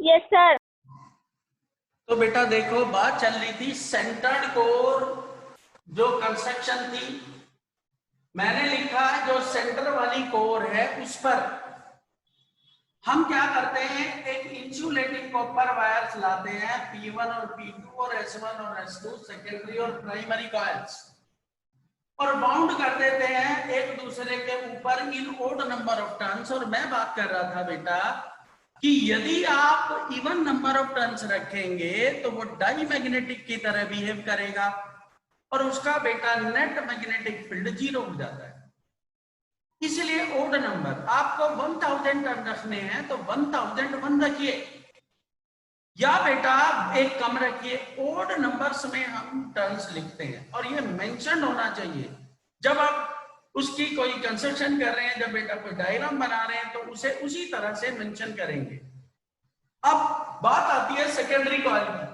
Yes sir. तो बेटा देखो, बात चल रही थी सेंटर्ड कोर जो कंस्ट्रक्शन थी। मैंने लिखा है जो सेंटर वाली कोर है उस पर हम क्या करते हैं, एक इंसुलेटिंग कॉपर वायर्स लाते हैं, P1 और P2 और S1 और S2 सेकेंडरी और प्राइमरी कॉइल्स, और बाउंड कर देते हैं एक दूसरे के ऊपर इन ओड नंबर ऑफ टर्न्स। और मैं बात कर रहा था बेटा कि यदि आप इवन नंबर ऑफ टर्न्स रखेंगे तो वो डाई मैग्नेटिक की तरह बिहेव करेगा और उसका बेटा नेट मैग्नेटिक फील्ड 0 हो जाता है। इसलिए ओड नंबर आपको 1000 टर्न रखने हैं तो 1001 रखिए, या बेटा एक कम रखिए। ओड नंबर्स में हम टर्न्स लिखते हैं और ये मेंशन होना चाहिए जब आप उसकी कोई कंस्ट्रक्शन कर रहे हैं, जब बेटा कोई डायग्राम बना रहे हैं तो उसे उसी तरह से मेंशन करेंगे। अब बात आती है सेकेंडरी कॉइल की।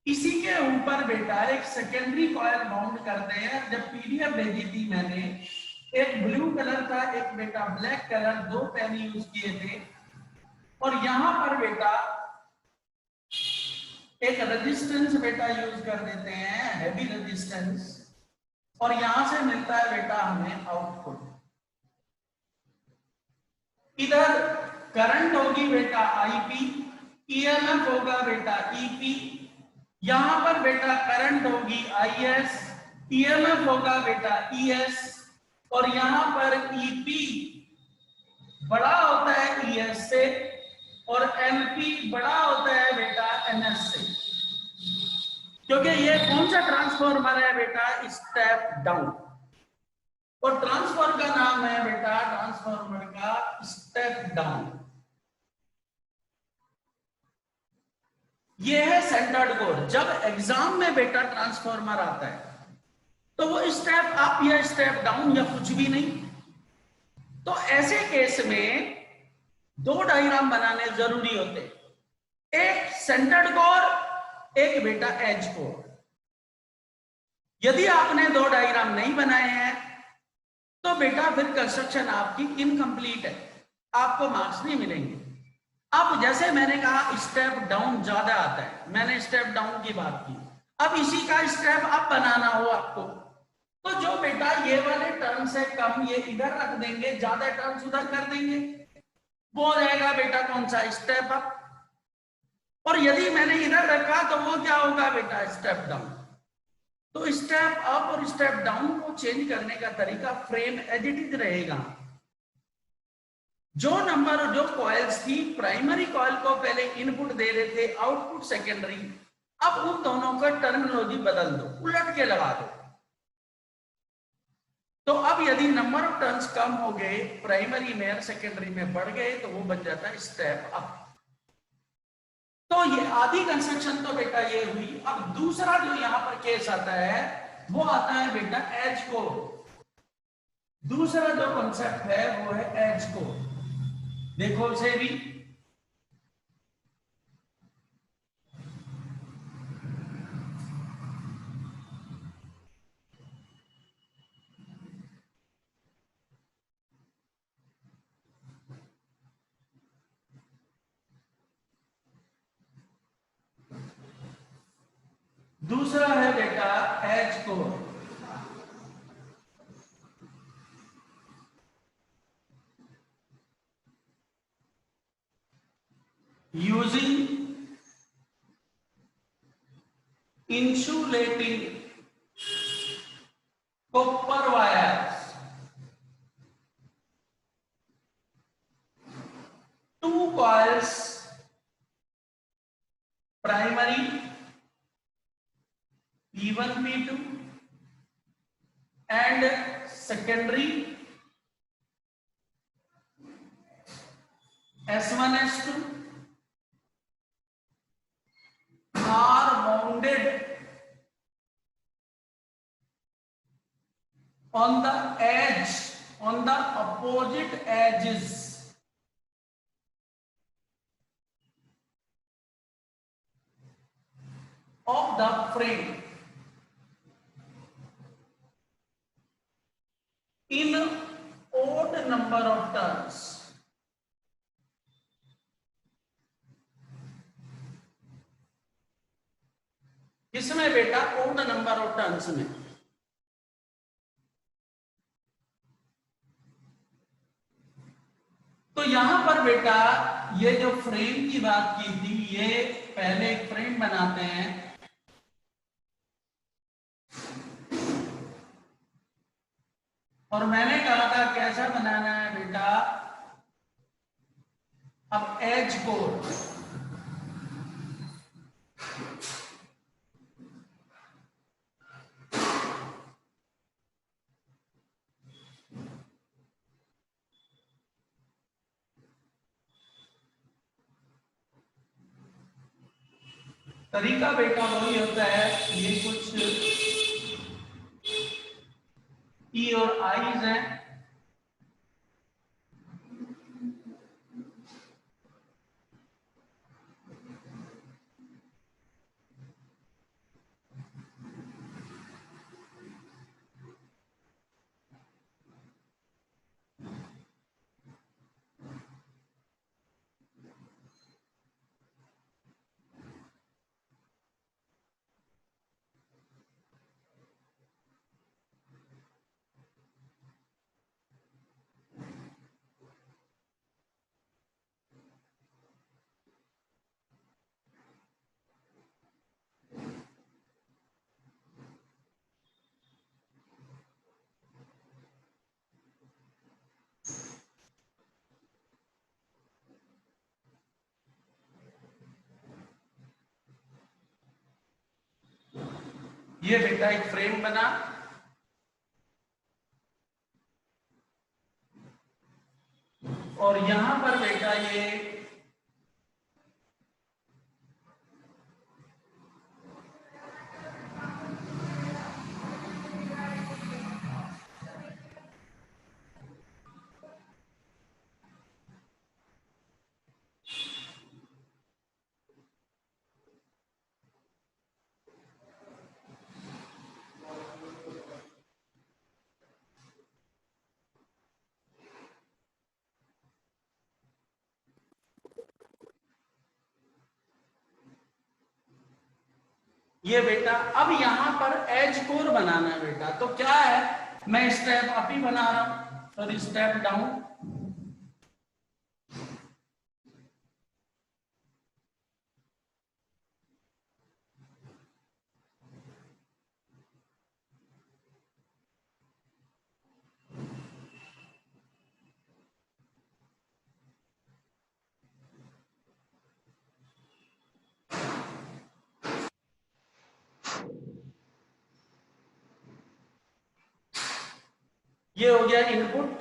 इसी के ऊपर बेटा एक सेकेंडरी कॉइल बाउंड करते हैं। जब पीडीएफ भेजी थी मैंने, एक ब्लू कलर का एक बेटा ब्लैक कलर, 2 पेन यूज किए थे, और यहां पर बेटा एक रेजिस्टेंस बेटा यूज कर देते हैं, हैवी रेजिस्टेंस, और यहां से मिलता है बेटा हमें आउटपुट। इधर करंट होगी बेटा आईपी, ईएमएफ होगा बेटा ईपी, यहां पर बेटा करंट होगी आईएस, ईएमएफ होगा बेटा ईएस, और यहां पर ईपी बड़ा होता है ईएस से और एमपी बड़ा होता है बेटा एनएस से, क्योंकि ये कौन सा ट्रांसफॉर्मर है बेटा, स्टेप डाउन, और ट्रांसफॉर्मर का नाम है बेटा, ट्रांसफॉर्मर का स्टेप डाउन। ये है सेंटर्ड कोर। जब एग्जाम में बेटा ट्रांसफॉर्मर आता है तो वो स्टेप अप या स्टेप डाउन या कुछ भी नहीं। तो ऐसे केस में 2 डायग्राम बनाने जरूरी होते, एक सेंटर्ड कोर, एक बेटा एज कोर। यदि आपने 2 डायग्राम नहीं बनाए हैं तो बेटा फिर कंस्ट्रक्शन आपकी इनकम्प्लीट है, आपको मार्क्स नहीं मिलेंगे। अब जैसे मैंने कहा स्टेप डाउन ज्यादा आता है, मैंने स्टेप डाउन की बात की। अब इसी का स्टेप अप बनाना हो आपको तो जो बेटा ये वाले टर्म से कम ये इधर रख देंगे, ज्यादा टर्म्स उधर कर देंगे, वो हो जाएगा बेटा कौन सा, स्टेप अप। और यदि मैंने इधर रखा तो वो क्या होगा बेटा, स्टेप डाउन। तो स्टेप अप और स्टेप डाउन को चेंज करने का तरीका फ्रेम एज इट इज रहेगा। जो नंबर जो कॉइल्स थी, प्राइमरी कॉइल को पहले इनपुट दे रहे थे, आउटपुट सेकेंडरी, अब उन दोनों का टर्मिनोलॉजी बदल दो, उलट के लगा दो। तो अब यदि नंबर ऑफ टर्न्स कम हो गए, प्राइमरी में और सेकेंडरी में बढ़ गए, तो वो बन जाता है स्टेप अप। तो ये आधी कंस्ट्रक्शन तो बेटा ये हुई। अब दूसरा जो यहां पर केस आता है वो आता है बेटा एज कोर। दूसरा जो कॉन्सेप्ट है वो है एज कोर। देखो उसे भी, दूसरा है बेटा एज core. Using insulating copper wires, 2 coils, primary P1 P2 and secondary S1 S2 are bounded on the edge, on the opposite edges of the frame in odd number of turns. किसमें बेटा? Odd number of turns में। तो यहां पर बेटा ये जो frame की बात की थी, ये पहले एक फ्रेम बनाते हैं। और मैंने कहा था कैसा बनाना है बेटा? अब एज कोर, तरीका बेटा वही होता है। ये कुछ ई और आईज हैं। ये बेटा एक फ्रेम बना, और यहां पर बेटा ये बेटा अब यहां पर एज कोर बनाना है बेटा। तो क्या है, मैं स्टेप अप ही बना रहा हूं और स्टेप डाउन। ये हो गया इनपुट,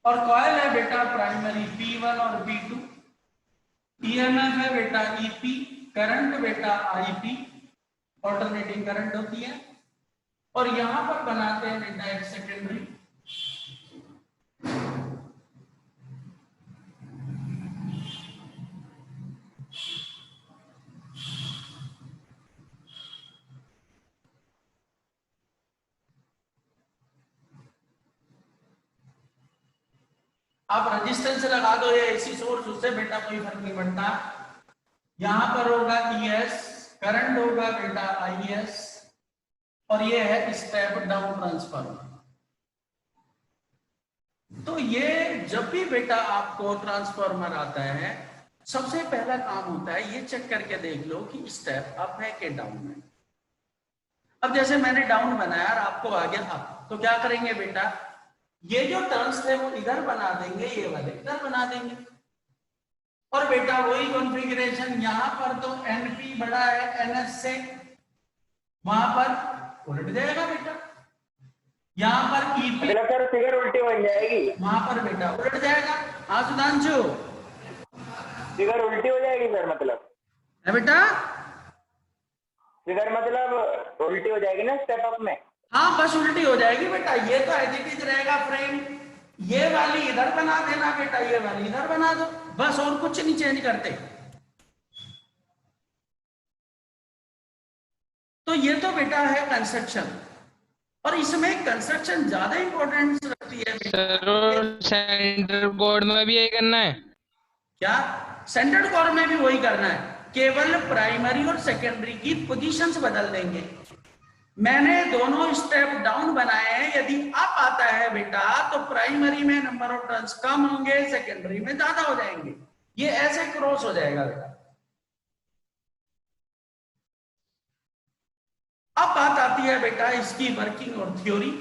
और कॉइल है बेटा प्राइमरी P1 और P2, ईएमएफ है बेटा ईपी, करंट बेटा आईपी, ऑल्टरनेटिंग करंट होती है। और यहां पर बनाते हैं बेटा एक सेकेंडरी। आप रजिस्टेंस लगा दो या एसी सोर्स, उससे बेटा कोई फर्क नहीं पड़ता। यहां पर होगा ईएस, करंट होगा बेटा आईएस, और ये है स्टेप डाउन ट्रांसफार्मर। तो ये जब भी बेटा आपको ट्रांसफार्मर आता है, सबसे पहला काम होता है ये चेक करके देख लो कि स्टेप अप है कि डाउन है। अब जैसे मैंने डाउन बनाया और आपको आ गया अप, तो क्या करेंगे बेटा, ये जो टर्न्स थे वो इधर बना देंगे, ये वाले इधर बना देंगे। और बेटा वही कॉन्फ़िगरेशन, यहां पर तो एनपी बड़ा है एनएस से, वहां पर उलट जाएगा बेटा। यहां पर ईपी मतलब सर फिगर उल्टी बन जाएगी, वहां पर बेटा उलट जाएगा। हाँ सुधांशु, फिगर उल्टी हो जाएगी सर, मतलब है बेटा, फिगर मतलब उल्टी हो जाएगी ना स्टेप अप में। हाँ बस उल्टी हो जाएगी बेटा। ये तो एज इट इज रहेगा फ्रेम, ये वाली इधर बना देना बेटा, ये वाली इधर बना दो, बस और कुछ नहीं चेंज करते। तो ये तो बेटा है कंस्ट्रक्शन, और इसमें कंस्ट्रक्शन ज्यादा इंपॉर्टेंस रखती है सर। सेंटर बोर्ड में भी यही करना है क्या? सेंट्रल कोर में भी वही करना है। केवल प्राइमरी और सेकेंडरी की पोजीशंस बदल देंगे। मैंने दोनों स्टेप डाउन बनाए हैं। यदि अप आता है बेटा तो प्राइमरी में नंबर ऑफ टर्न्स कम होंगे, सेकेंडरी में ज्यादा हो जाएंगे। ये ऐसे क्रॉस हो जाएगा बेटा। अब बात आती है बेटा इसकी वर्किंग और थ्योरी,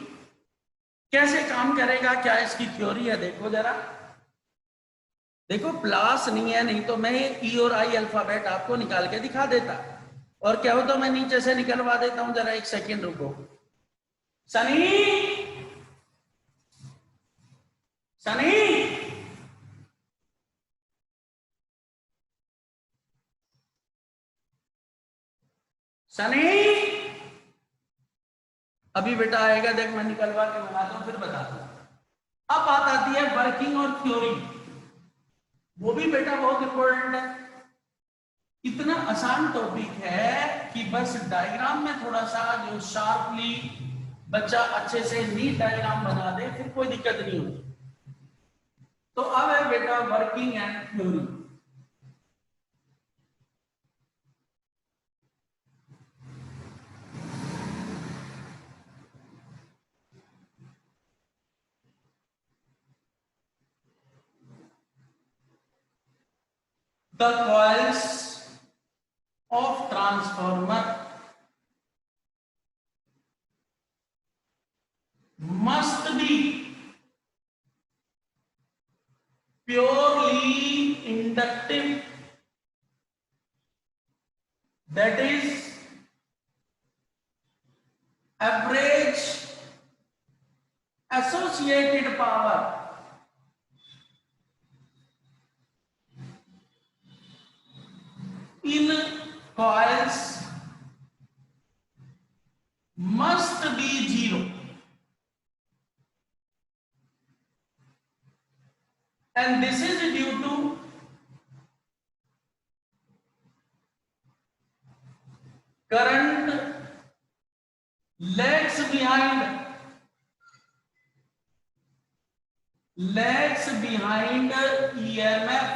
कैसे काम करेगा, क्या इसकी थ्योरी है। देखो जरा, देखो प्लस नहीं है, नहीं तो मैं ई और आई अल्फाबेट आपको निकाल के दिखा देता, और क्या हो तो मैं नीचे से निकलवा देता हूं। जरा एक सेकेंड रुको। सनी, सनी, सनी, अभी बेटा आएगा, देख मैं निकलवा के मंगाता हूं, फिर बताता हूं। अब बात आती है वर्किंग और थ्योरी, वो भी बेटा बहुत इंपॉर्टेंट है। इतना आसान टॉपिक है कि बस डायग्राम में थोड़ा सा जो शार्पली बच्चा अच्छे से नीट डायग्राम बना दे, फिर कोई दिक्कत नहीं होती। तो अब है बेटा working and theory. The coils of transformer must be purely inductive, that is average associated power in coils must be zero, and this is due to current lags behind EMF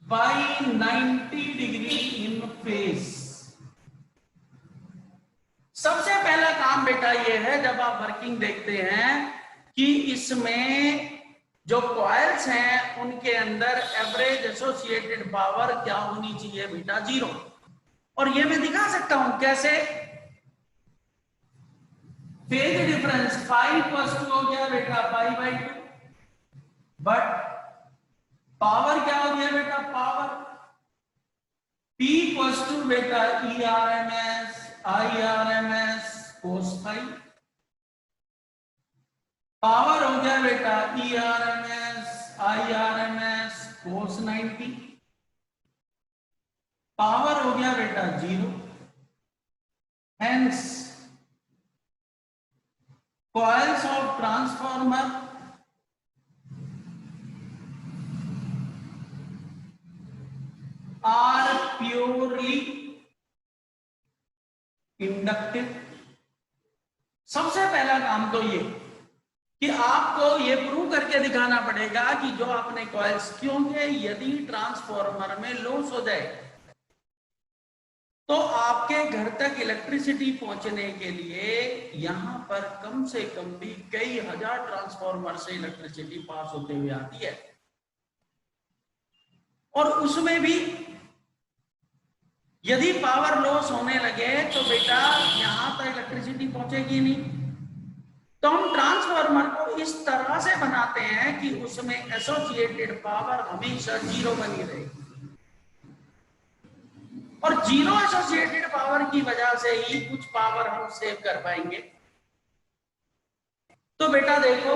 by 90 degree in phase. सबसे पहला काम बेटा ये है, जब आप working देखते हैं कि इसमें जो कॉइल्स हैं उनके अंदर एवरेज एसोसिएटेड पावर क्या होनी चाहिए बेटा, जीरो। और ये मैं दिखा सकता हूं कैसे। Phase difference phi equals to हो गया बेटा पाई/2, बट पावर क्या हो गया बेटा, पावर P इक्वल्स टू बेटा ERMS IRMS cos phi. Power हो गया बेटा ERMS IRMS cos 90। पावर हो गया बेटा zero. Hence coils of transformer are purely inductive। सबसे पहला काम तो ये कि आपको ये प्रूव करके दिखाना पड़ेगा कि जो आपने कॉइल्स, क्योंकि यदि ट्रांसफॉर्मर में लॉस हो जाए तो आपके घर तक इलेक्ट्रिसिटी पहुंचने के लिए यहां पर कम से कम भी कई हजार ट्रांसफॉर्मर से इलेक्ट्रिसिटी पास होते हुए आती है, और उसमें भी यदि पावर लॉस होने लगे तो बेटा यहां तक इलेक्ट्रिसिटी पहुंचेगी नहीं। तो हम ट्रांसफार्मर को इस तरह से बनाते हैं कि उसमें एसोसिएटेड पावर हमेशा जीरो बनी रहेगी, और जीरो एसोसिएटेड पावर की वजह से ही कुछ पावर हम सेव कर पाएंगे। तो बेटा देखो,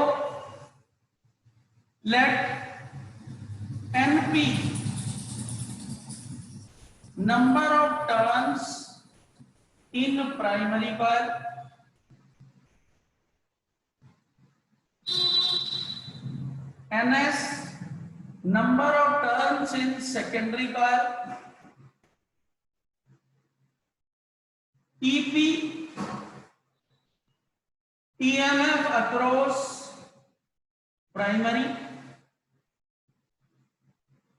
late NP number of turns in primary coil, NS number of turns in secondary coil, EP EMF across primary,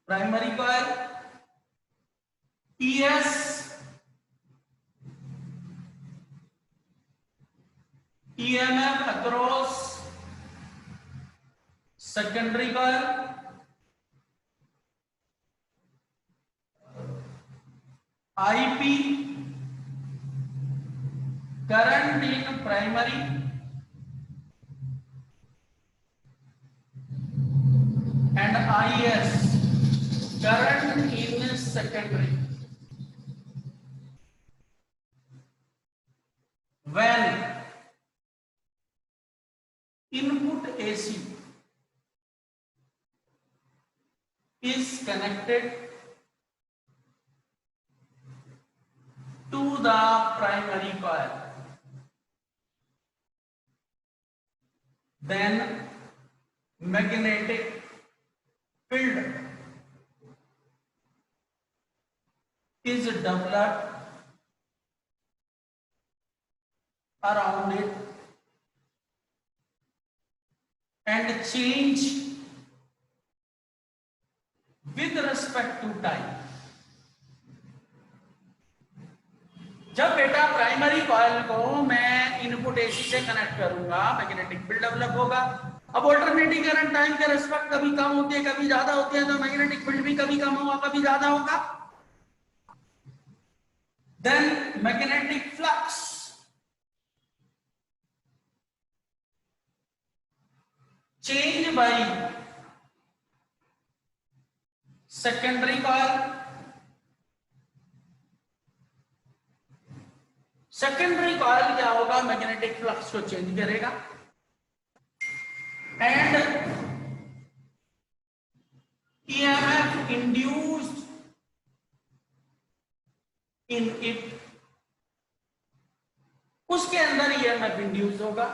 primary coil, ES EMF across secondary coil, IP current in primary and IS current in secondary. When input AC is connected to the primary coil, then magnetic field is developed around it and change with respect to time. जब बेटा primary coil को मैं input AC से connect करूंगा, magnetic field develop होगा। अब alternating current time के respect कभी कम होती है, कभी ज्यादा होती है, तो मैग्नेटिक फील्ड भी कभी कम होगा, कभी ज्यादा होगा। Then magnetic flux change by secondary coil, secondary coil क्या होगा, मैग्नेटिक फ्लक्स को चेंज करेगा and EMF induced in it, उसके अंदर EMF इंड्यूस होगा।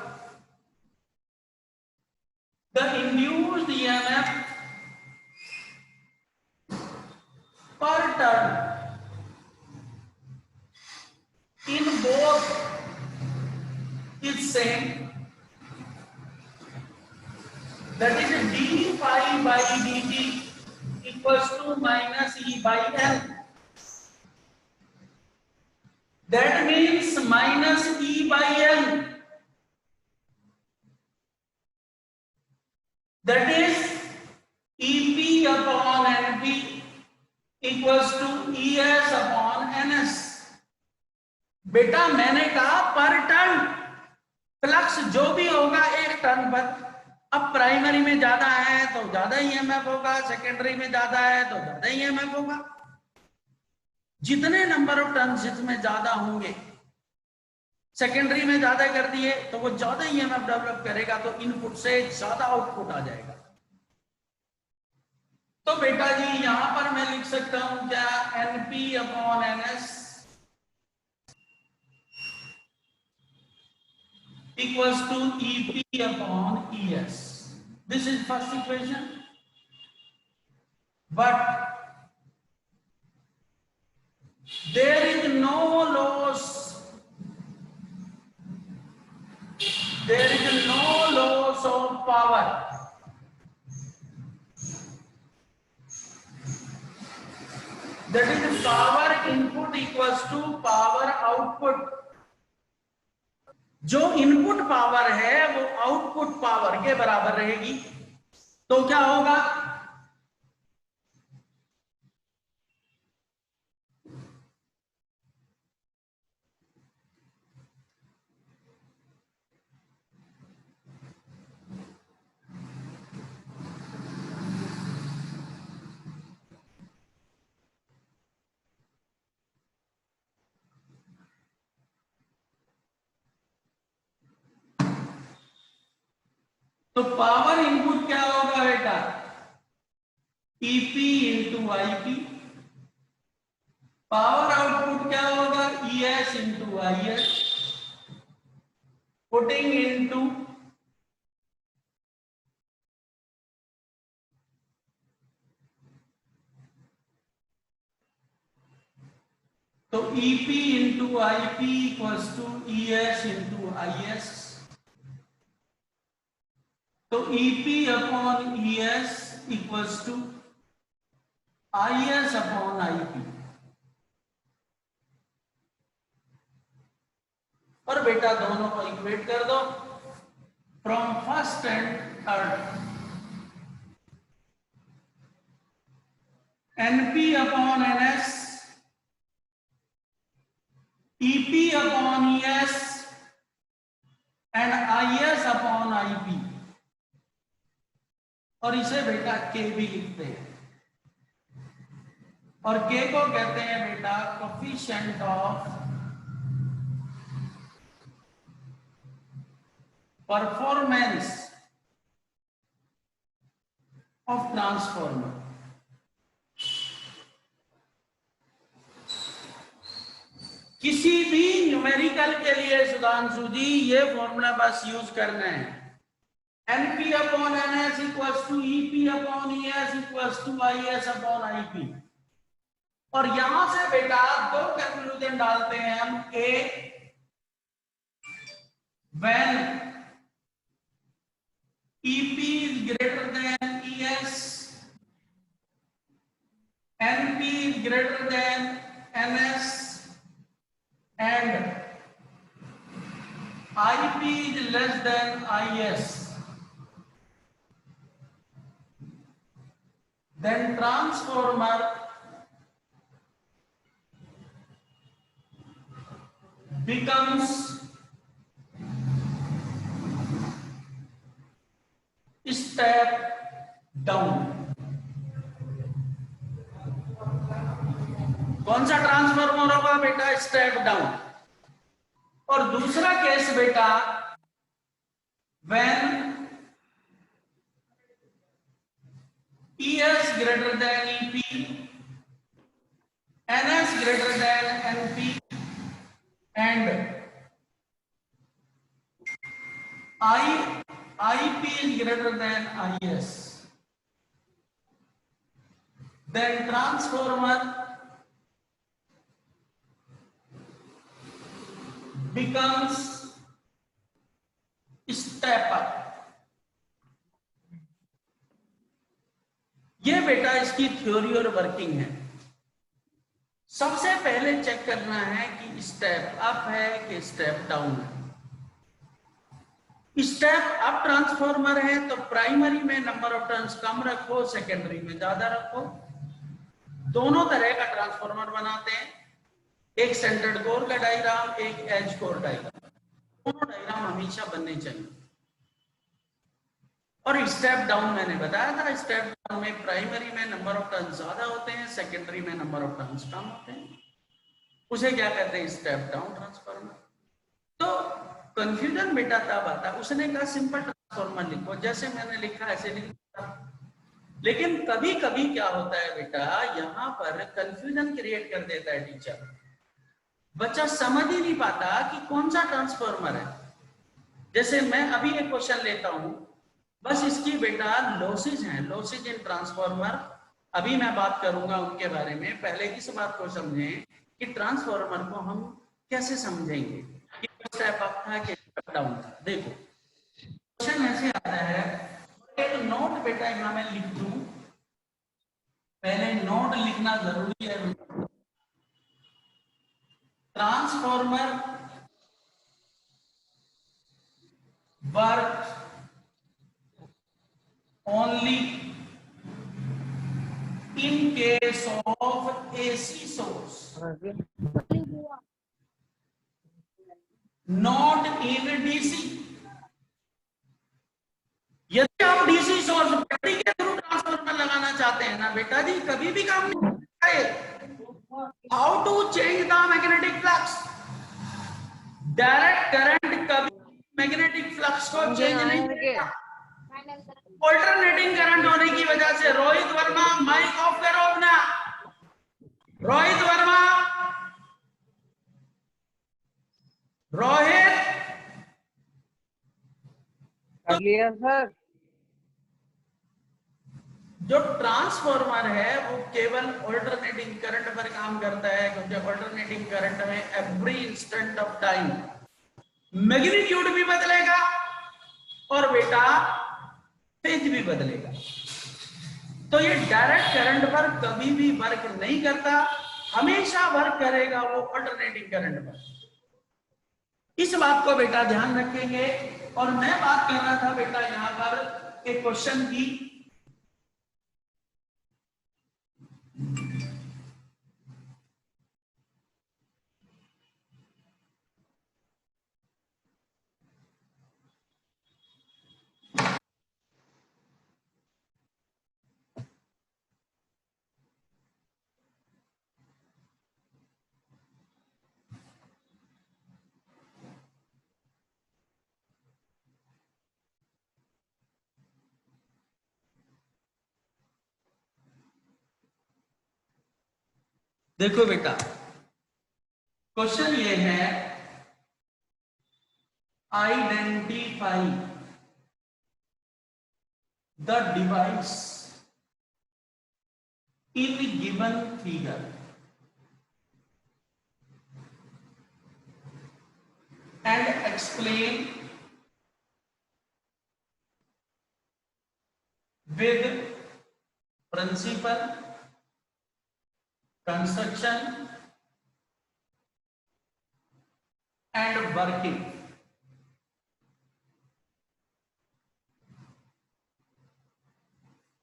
The induced EMF per turn in both is same, that is d phi by dt equals to minus E by L. That means minus E by L, that is EP upon NP equals to ES upon NS. बेटा मैंने कहा पर turn flux जो भी होगा एक turn पर, अब प्राइमरी में ज्यादा है तो ज्यादा EMF होगा, सेकेंडरी में ज्यादा है तो ज्यादा EMF होगा। जितने नंबर ऑफ टर्न जिसमें ज्यादा होंगे, सेकेंडरी में ज्यादा कर दिए तो वो ज्यादा EMF डेवलप करेगा, तो इनपुट से ज्यादा आउटपुट आ जाएगा। तो बेटा जी यहां पर मैं लिख सकता हूं क्या, NP upon NS equals to EP upon ES. This is first equation. But there is no loss. There is no loss of power. That is power input equals to power output. जो input power है वो output power के बराबर रहेगी, तो क्या होगा, तो पावर इनपुट क्या होगा बेटा, EP into IP, power output क्या होगा, ES into IS, putting into तो EP into IP equals to ES into IS, तो EP upon ES equals to IS upon IP। और बेटा दोनों को इक्वेट कर दो from first and third. NP upon NS, EP upon ES and IS upon IP। और इसे बेटा K भी लिखते हैं, और K को कहते हैं बेटा coefficient of performance of transformer. किसी भी न्यूमेरिकल के लिए सुधांशु जी ये फॉर्मूला बस यूज करना है। NP upon NS equals to EP upon ES equals to IS upon IP। और यहां से बेटा दो कंक्लूजन डालते हैं हम। A, when EP is greater than ES, NP is greater than NS, and IP is less than IS, then transformer becomes step down। कौन सा ट्रांसफॉर्मर होगा बेटा? Step down. और दूसरा केस बेटा when ES greater than EP, NS greater than NP, and IP is greater than IS, then transformer becomes step up। ये बेटा इसकी थ्योरी और वर्किंग है। सबसे पहले चेक करना है कि स्टेप अप है कि स्टेप डाउन है। स्टेप अप ट्रांसफॉर्मर है तो प्राइमरी में नंबर ऑफ टर्न्स कम रखो, सेकेंडरी में ज्यादा रखो। दोनों तरह का ट्रांसफॉर्मर बनाते हैं, एक सेंटर्ड कोर का डायग्राम, एक एज कोर डायग्राम। दोनों डायग्राम हमेशा बनने चाहिए। और स्टेप डाउन मैंने बताया था, स्टेप डाउन में प्राइमरी में नंबर ऑफ टर्न्स ज्यादा होते हैं, सेकेंडरी में नंबर ऑफ टर्न्स कम होते हैं। उसे क्या कहते हैं? Step down transformer. तो कंफ्यूजन बेटा तब आता है, उसने कहा सिंपल ट्रांसफॉर्मर लिखो, जैसे मैंने लिखा ऐसे लिखा। लेकिन कभी कभी क्या होता है बेटा, यहाँ पर कंफ्यूजन क्रिएट कर देता है टीचर। बच्चा समझ ही नहीं पाता कि कौन सा ट्रांसफॉर्मर है। जैसे मैं अभी एक क्वेश्चन लेता हूं, बस इसकी बेटा लॉसेज हैं, लॉसेज इन ट्रांसफॉर्मर। अभी मैं बात करूंगा उनके बारे में। पहले इस बात को समझें कि ट्रांसफॉर्मर को हम कैसे समझेंगे कि स्टेप अप था कि स्टेप डाउन था। देखो क्वेश्चन ऐसे आता है, एक नोट बेटा यहां मैं लिख दूं, पहले नोट लिखना जरूरी है। Transformer work only in case of AC source, not in DC। यदि आप DC सोर्स बैटरी के थ्रू ट्रांसफॉर्मर लगाना चाहते हैं ना बेटा जी, कभी भी काम नहीं आए। How to change the magnetic flux? Direct current कभी मैग्नेटिक फ्लक्स को चेंज नहीं करेगा। ऑल्टरनेटिंग करंट होने की वजह से। रोहित वर्मा माइक ऑफ करो अपना। रोहित वर्मा, रोहित सर। जो ट्रांसफॉर्मर है वो केवल ऑल्टरनेटिंग करंट पर काम करता है, क्योंकि ऑल्टरनेटिंग करंट में every instant of time magnitude भी बदलेगा और बेटा फेज भी बदलेगा। तो ये डायरेक्ट करंट पर कभी भी वर्क नहीं करता, हमेशा वर्क करेगा वो अल्टरनेटिंग करंट पर। इस बात को बेटा ध्यान रखेंगे। और मैं बात कर रहा था बेटा यहां पर एक क्वेश्चन की, देखो बेटा क्वेश्चन ये है, identify the device in given figure and explain with principle, construction and working.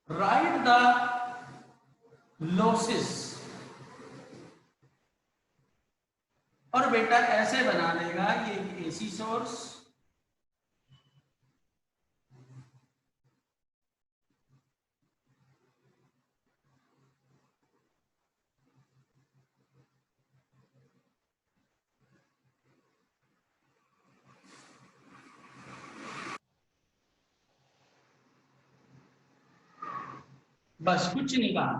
Write the losses. और बेटा ऐसे बना देगा, ये एसी सोर्स, बस कुछ नहीं कहा।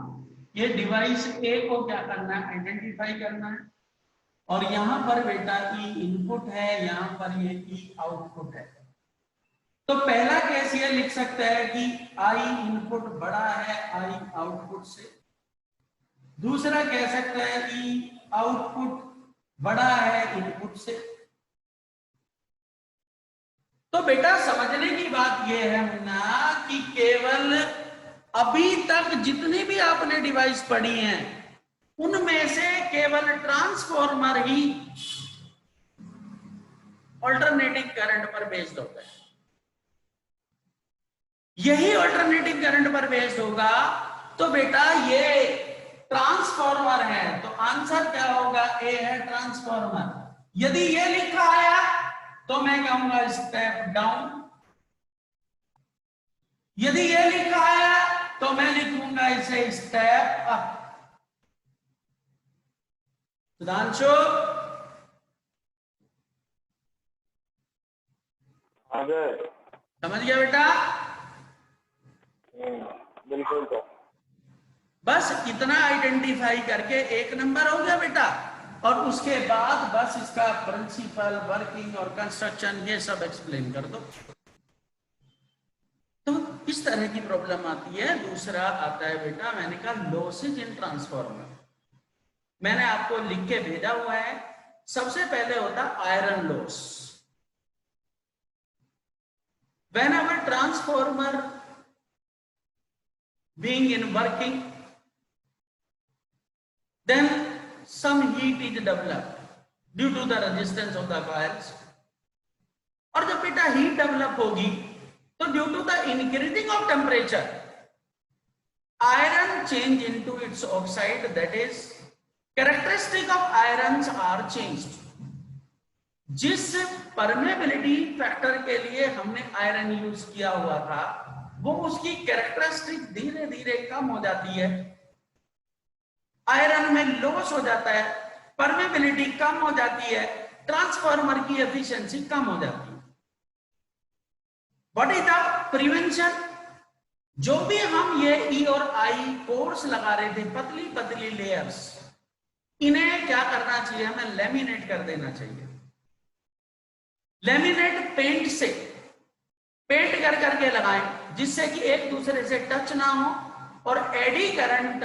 ये डिवाइस ए को क्या करना है, आइडेंटिफाई करना है। और यहां पर बेटा ई इनपुट है, यहां पर ये ई आउटपुट है। तो पहला केस ये लिख सकते हैं कि आई इनपुट बड़ा है आई आउटपुट से। दूसरा कह सकते हैं कि आउटपुट बड़ा है इनपुट से। तो बेटा समझने की बात यह है मुन्ना कि केवल अभी तक जितनी भी आपने डिवाइस पढ़ी हैं उनमें से केवल ट्रांसफॉर्मर ही अल्टरनेटिंग करंट पर बेस्ड होता है। यही अल्टरनेटिंग करंट पर बेस्ड होगा। तो बेटा ये ट्रांसफॉर्मर है, तो आंसर क्या होगा, ए है ट्रांसफॉर्मर। यदि ये लिखा आया तो मैं कहूंगा स्टेप डाउन। यदि ये लिखा आया तो मैं लिखूंगा इसे स्टेप अप। सुधांशु अगर समझ गया बेटा? बिल्कुल। तो बस इतना आइडेंटिफाई करके एक नंबर हो गया बेटा। और उसके बाद बस इसका प्रिंसिपल, वर्किंग और कंस्ट्रक्शन ये सब एक्सप्लेन कर दो। तो इस तरह की प्रॉब्लम आती है। दूसरा आता है बेटा, मैंने कहा लॉसेज इन ट्रांसफॉर्मर। मैंने आपको लिख के भेजा हुआ है। सबसे पहले होता iron loss. whenever transformer being in working, then some heat is developed due to the resistance of the coils. और जब बेटा हीट डेवलप होगी तो due to the increasing of temperature iron change into its oxide, that is characteristic of irons are changed. जिस permeability factor के लिए हमने iron use किया हुआ था वो उसकी कैरेक्टरिस्टिक धीरे धीरे कम हो जाती है। आयरन में लॉस हो जाता है, परमेबिलिटी कम हो जाती है, ट्रांसफार्मर की एफिशिएंसी कम हो जाती है। What is the prevention? जो भी हम ये ई और आई कोर्स लगा रहे थे, पतली पतली लेयर्स, इन्हें क्या करना चाहिए, हमें लेमिनेट कर देना चाहिए। लेमिनेट पेंट से पेंट कर करके लगाएं जिससे कि एक दूसरे से टच ना हो और एडी करंट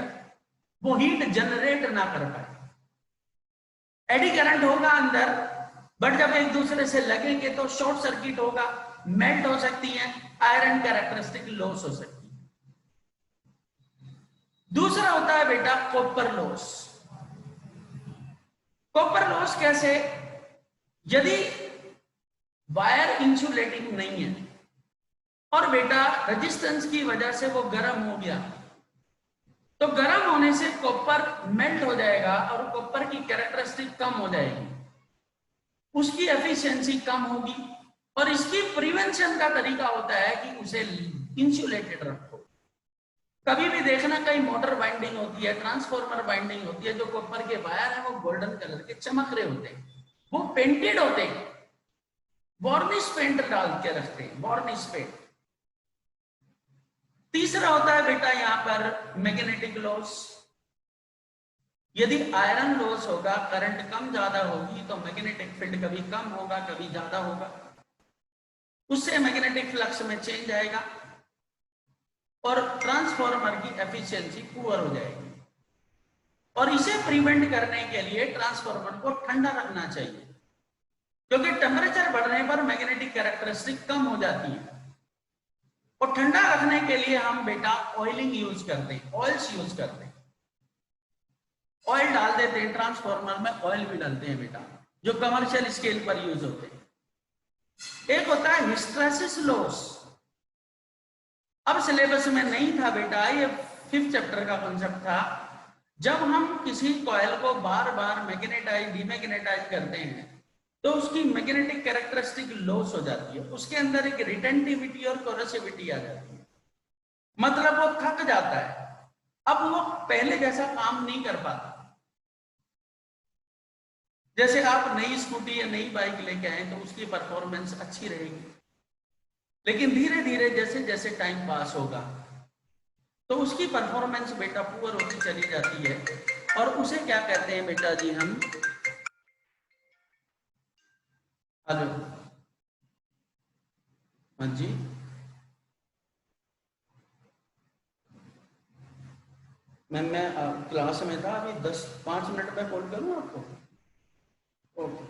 वो हीट जनरेट ना कर पाए। एडी करंट होगा अंदर, बट जब एक दूसरे से लगेंगे तो शॉर्ट सर्किट होगा, मेल्ट हो सकती है, आयरन कैरेक्टरिस्टिक लॉस हो सकती है। दूसरा होता है बेटा कॉपर लॉस। कॉपर लॉस कैसे? यदि वायर इंसुलेटिंग नहीं है और बेटा रेजिस्टेंस की वजह से वो गर्म हो गया, तो गर्म होने से कॉपर मेल्ट हो जाएगा और कॉपर की कैरेक्टरिस्टिक कम हो जाएगी, उसकी एफिशिएंसी कम होगी। और इसकी प्रिवेंशन का तरीका होता है कि उसे इंसुलेटेड रखो। कभी भी देखना कहीं मोटर बाइंडिंग होती है, ट्रांसफार्मर बाइंडिंग होती है, जो कॉपर के वायर है वो गोल्डन कलर के चमक रहे होते हैं, वो पेंटेड होते हैं, वार्निश पेंट डाल के रखते हैं, वार्निश पेंट। तीसरा होता है बेटा यहाँ पर मैग्नेटिक लॉस। यदि आयरन लॉस होगा, करंट कम ज्यादा होगी, तो मैग्नेटिक फील्ड कभी कम होगा कभी ज्यादा होगा, उससे मैग्नेटिक फ्लक्स में चेंज आएगा और ट्रांसफार्मर की एफिशिएंसी पुअर हो जाएगी। और इसे प्रिवेंट करने के लिए ट्रांसफार्मर को ठंडा रखना चाहिए, क्योंकि टेम्परेचर बढ़ने पर मैग्नेटिक कैरेक्टरिस्टिक कम हो जाती है। और ठंडा रखने के लिए हम बेटा ऑयलिंग यूज करते हैं, ऑयल्स यूज करते हैं, ऑयल डाल देते हैं ट्रांसफार्मर में, ऑयल भी डालते हैं बेटा, जो कमर्शियल स्केल पर यूज होते हैं। एक होता है हिस्टैरिसीस लॉस। अब सिलेबस में नहीं था बेटा, ये 5th चैप्टर का कॉन्सेप्ट था। जब हम किसी कॉइल को बार बार मैग्नेटाइज डीमैग्नेटाइज करते हैं तो उसकी मैग्नेटिक कैरेक्टरिस्टिक लॉस हो जाती है, उसके अंदर एक रिटेंटिविटी और कोरोसिविटी आ जाती है, मतलब वो थक जाता है, अब वो पहले जैसा काम नहीं कर पाता। जैसे आप नई स्कूटी या नई बाइक लेके आए तो उसकी परफॉर्मेंस अच्छी रहेगी, लेकिन धीरे धीरे जैसे जैसे टाइम पास होगा तो उसकी परफॉर्मेंस बेटा पुअर होती चली जाती है, और उसे क्या कहते हैं बेटा जी हम, हेलो हाँ जी, मैं क्लास में था अभी, 5 मिनट में कॉल करूँ आपको? ओके।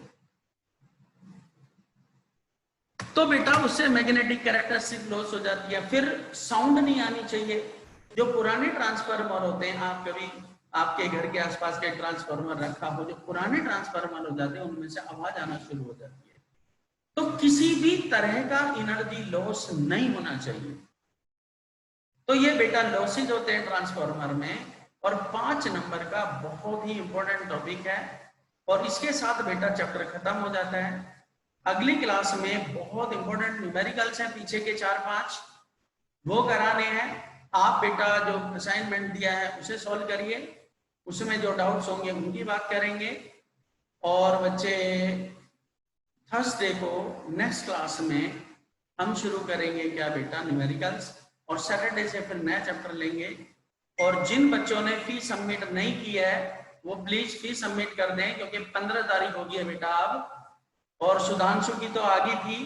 तो बेटा उससे मैग्नेटिक कैरेक्टरिस्टिक लॉस हो जाती है। फिर साउंड नहीं आनी चाहिए। जो पुराने ट्रांसफार्मर होते हैं, आप कभी आपके घर के आसपास के ट्रांसफार्मर रखा हो, जो पुराने ट्रांसफार्मर हो जाते हैं उनमें से आवाज आना शुरू हो जाती है। तो किसी भी तरह का एनर्जी लॉस नहीं होना चाहिए। तो ये बेटा लॉसेज होते हैं ट्रांसफार्मर में। और 5 नंबर का बहुत ही इंपॉर्टेंट टॉपिक है, और इसके साथ बेटा चैप्टर खत्म हो जाता है। अगली क्लास में बहुत इंपॉर्टेंट न्यूमेरिकल्स हैं, पीछे के 4-5 वो कराने हैं। आप बेटा जो असाइनमेंट दिया है उसे सॉल्व करिए, उसमें जो डाउट्स होंगे उनकी बात करेंगे। और बच्चे थर्सडे को नेक्स्ट क्लास में हम शुरू करेंगे क्या बेटा, न्यूमेरिकल्स, और सैटरडे से फिर नया चैप्टर लेंगे। और जिन बच्चों ने फी सबमिट नहीं की है वो प्लीज फी सबमिट कर दें, क्योंकि 15 तारीख होगी है बेटा अब, और सुधांशु की तो आगे थी,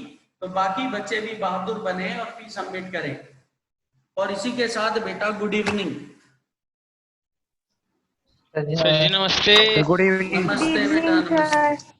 तो बाकी बच्चे भी बहादुर बने और फी सबमिट करें। और इसी के साथ बेटा गुड इवनिंग। सर जी नमस्ते। Good evening. नमस्ते बेटा, नमस्ते।